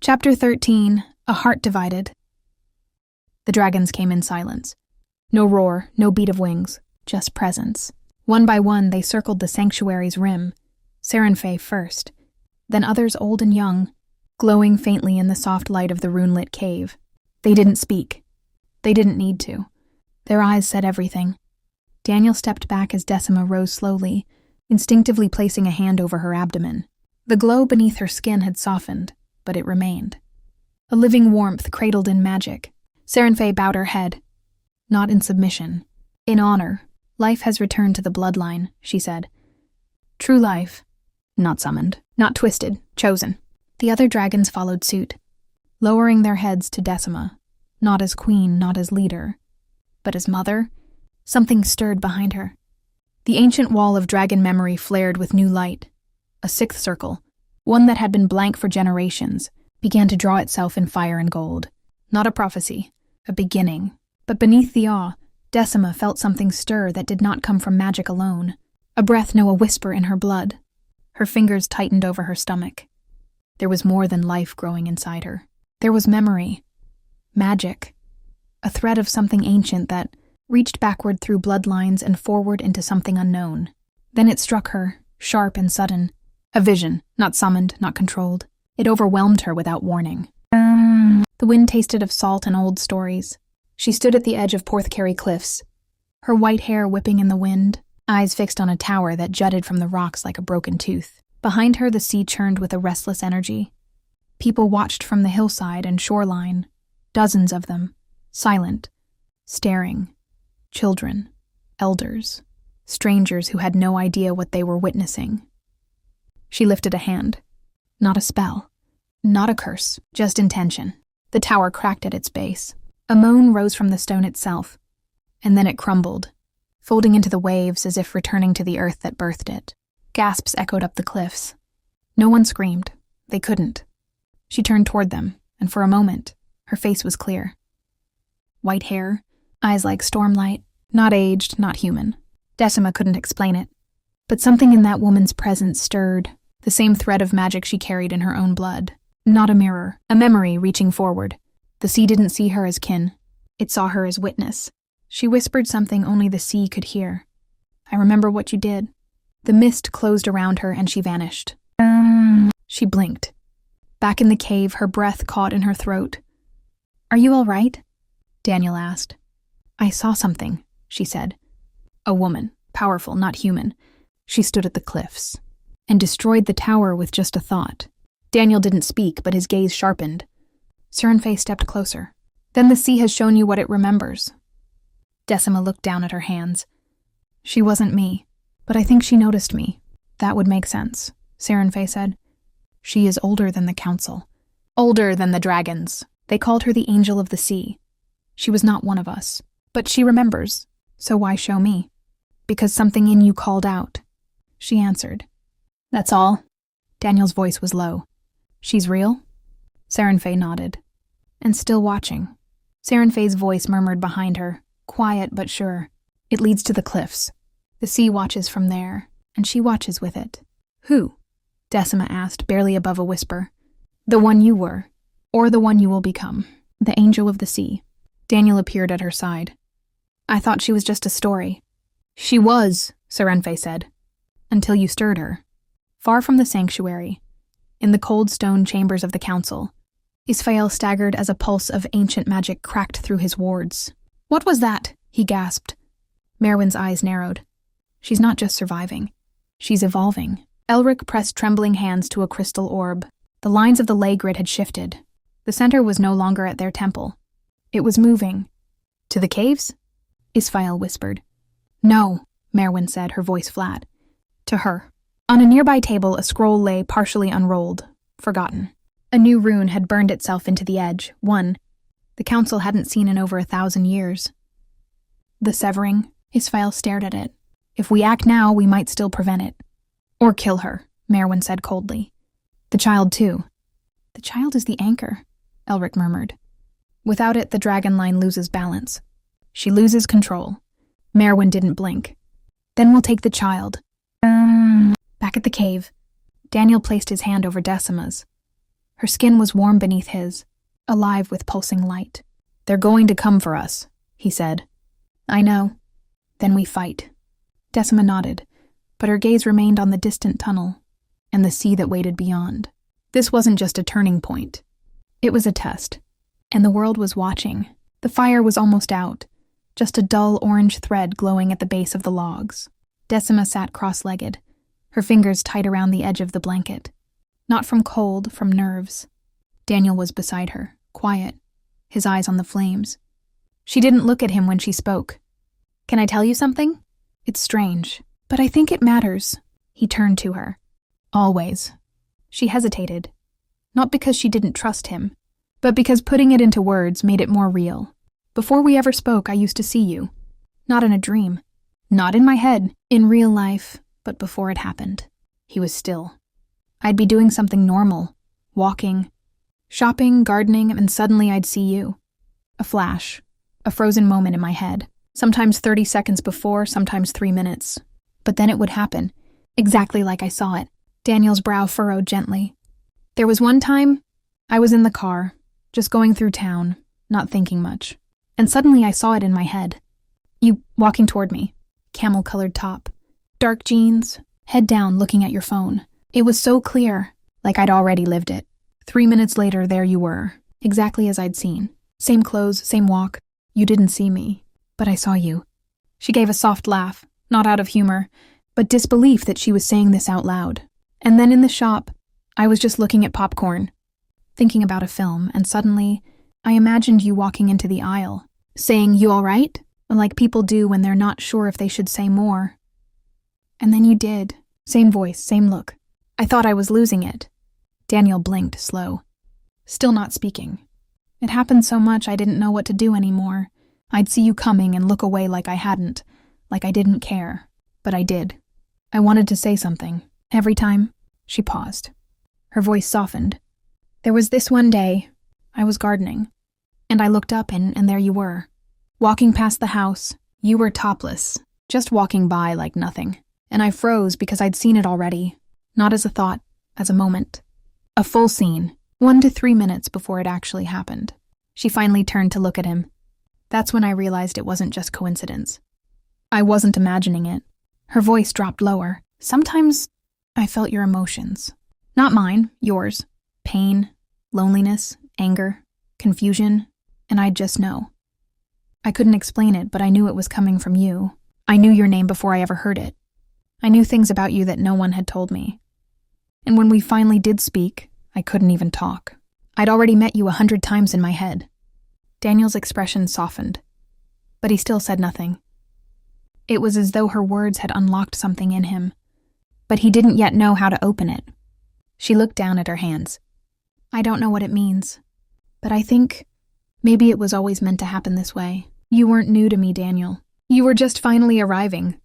Chapter 13. A Heart Divided. The dragons came in silence. No roar, no beat of wings, just presence. One by one, they circled the sanctuary's rim, Sarenfe first, then others old and young, glowing faintly in the soft light of the rune-lit cave. They didn't speak. They didn't need to. Their eyes said everything. Daniel stepped back as Decima rose slowly, instinctively placing a hand over her abdomen. The glow beneath her skin had softened, but it remained. A living warmth cradled in magic. Sarenfe bowed her head. Not in submission. In honor. Life has returned to the bloodline, she said. True life. Not summoned. Not twisted. Chosen. The other dragons followed suit, lowering their heads to Decima. Not as queen, not as leader, but as mother. Something stirred behind her. The ancient wall of dragon memory flared with new light. A sixth circle, one that had been blank for generations, began to draw itself in fire and gold. Not a prophecy, a beginning. But beneath the awe, Decima felt something stir that did not come from magic alone. A breath, no, a whisper in her blood. Her fingers tightened over her stomach. There was more than life growing inside her. There was memory. Magic. A thread of something ancient that reached backward through bloodlines and forward into something unknown. Then it struck her, sharp and sudden. A vision, not summoned, not controlled. It overwhelmed her without warning. The wind tasted of salt and old stories. She stood at the edge of Porthkerry cliffs, her white hair whipping in the wind, eyes fixed on a tower that jutted from the rocks like a broken tooth. Behind her, the sea churned with a restless energy. People watched from the hillside and shoreline, dozens of them, silent, staring. Children, elders, strangers who had no idea what they were witnessing. She lifted a hand. Not a spell, not a curse, just intention. The tower cracked at its base. A moan rose from the stone itself, and then it crumbled, folding into the waves as if returning to the earth that birthed it. Gasps echoed up the cliffs. No one screamed. They couldn't. She turned toward them, and for a moment, her face was clear. White hair, eyes like stormlight, not aged, not human. Decima couldn't explain it, but something in that woman's presence stirred, the same thread of magic she carried in her own blood. Not a mirror, a memory reaching forward. The sea didn't see her as kin. It saw her as witness. She whispered something only the sea could hear. I remember what you did. The mist closed around her and she vanished. She blinked. Back in the cave, her breath caught in her throat. Are you all right? Daniel asked. I saw something, she said. A woman, powerful, not human. She stood at the cliffs and destroyed the tower with just a thought. Daniel didn't speak, but his gaze sharpened. Sarenfe stepped closer. Then the sea has shown you what it remembers. Decima looked down at her hands. She wasn't me, but I think she noticed me. That would make sense, Sarenfe said. She is older than the council. Older than the dragons. They called her the Angel of the Sea. She was not one of us. But she remembers. So why show me? Because something in you called out. She answered. That's all. Daniel's voice was low. She's real? Sarenfe nodded. And still watching. Sarenfe's voice murmured behind her, quiet but sure. It leads to the cliffs. The sea watches from there, and she watches with it. Who? Decima asked, barely above a whisper. The one you were, or the one you will become. The Angel of the Sea. Daniel appeared at her side. I thought she was just a story. She was, Sarenfe said, until you stirred her. Far from the sanctuary, in the cold stone chambers of the council, Ysfael staggered as a pulse of ancient magic cracked through his wards. What was that? He gasped. Mairwen's eyes narrowed. She's not just surviving. She's evolving. Elric pressed trembling hands to a crystal orb. The lines of the ley grid had shifted. The center was no longer at their temple. It was moving. To the caves? Ysfael whispered. No, Mairwen said, her voice flat. To her. On a nearby table, a scroll lay partially unrolled, forgotten. A new rune had burned itself into the edge, one the council hadn't seen in over 1,000 years. The severing, Ysfael stared at it. If we act now, we might still prevent it. Or kill her, Mairwen said coldly. The child, too. The child is the anchor, Elric murmured. Without it, the dragon line loses balance. She loses control. Mairwen didn't blink. Then we'll take the child. Back at the cave, Daniel placed his hand over Decima's. Her skin was warm beneath his, alive with pulsing light. "They're going to come for us," he said. "I know. Then we fight." Decima nodded, but her gaze remained on the distant tunnel and the sea that waited beyond. This wasn't just a turning point. It was a test, and the world was watching. The fire was almost out, just a dull orange thread glowing at the base of the logs. Decima sat cross-legged, her fingers tight around the edge of the blanket. Not from cold, from nerves. Daniel was beside her, quiet, his eyes on the flames. She didn't look at him when she spoke. "Can I tell you something? It's strange, but I think it matters." He turned to her. "Always." She hesitated, not because she didn't trust him, but because putting it into words made it more real. "Before we ever spoke, I used to see you. Not in a dream. Not in my head, in real life, but before it happened." He was still. "I'd be doing something normal, walking, shopping, gardening, and suddenly I'd see you. A flash, a frozen moment in my head. Sometimes 30 seconds before, sometimes 3 minutes. But then it would happen, exactly like I saw it." Daniel's brow furrowed gently. "There was one time, I was in the car, just going through town, not thinking much. And suddenly I saw it in my head. You walking toward me, camel-colored top, dark jeans, head down looking at your phone. It was so clear, like I'd already lived it. 3 minutes later, there you were, exactly as I'd seen. Same clothes, same walk. You didn't see me, but I saw you." She gave a soft laugh, not out of humor, but disbelief that she was saying this out loud. "And then in the shop, I was just looking at popcorn, thinking about a film, and suddenly, I imagined you walking into the aisle, saying, 'You all right?' like people do when they're not sure if they should say more. And then you did. Same voice, same look. I thought I was losing it." Daniel blinked, slow, still not speaking. "It happened so much I didn't know what to do anymore. I'd see you coming and look away like I hadn't, like I didn't care. But I did. I wanted to say something. Every time." She paused. Her voice softened. "There was this one day, I was gardening, and I looked up and there you were. Walking past the house, you were topless, just walking by like nothing. And I froze because I'd seen it already, not as a thought, as a moment. A full scene, 1 to 3 minutes before it actually happened." She finally turned to look at him. "That's when I realized it wasn't just coincidence. I wasn't imagining it." Her voice dropped lower. "Sometimes I felt your emotions. Not mine, yours. Pain, loneliness, anger, confusion, and I'd just know. I couldn't explain it, but I knew it was coming from you. I knew your name before I ever heard it. I knew things about you that no one had told me. And when we finally did speak, I couldn't even talk. I'd already met you 100 times in my head." Daniel's expression softened, but he still said nothing. It was as though her words had unlocked something in him, but he didn't yet know how to open it. She looked down at her hands. "I don't know what it means, but I think maybe it was always meant to happen this way. You weren't new to me, Daniel. You were just finally arriving,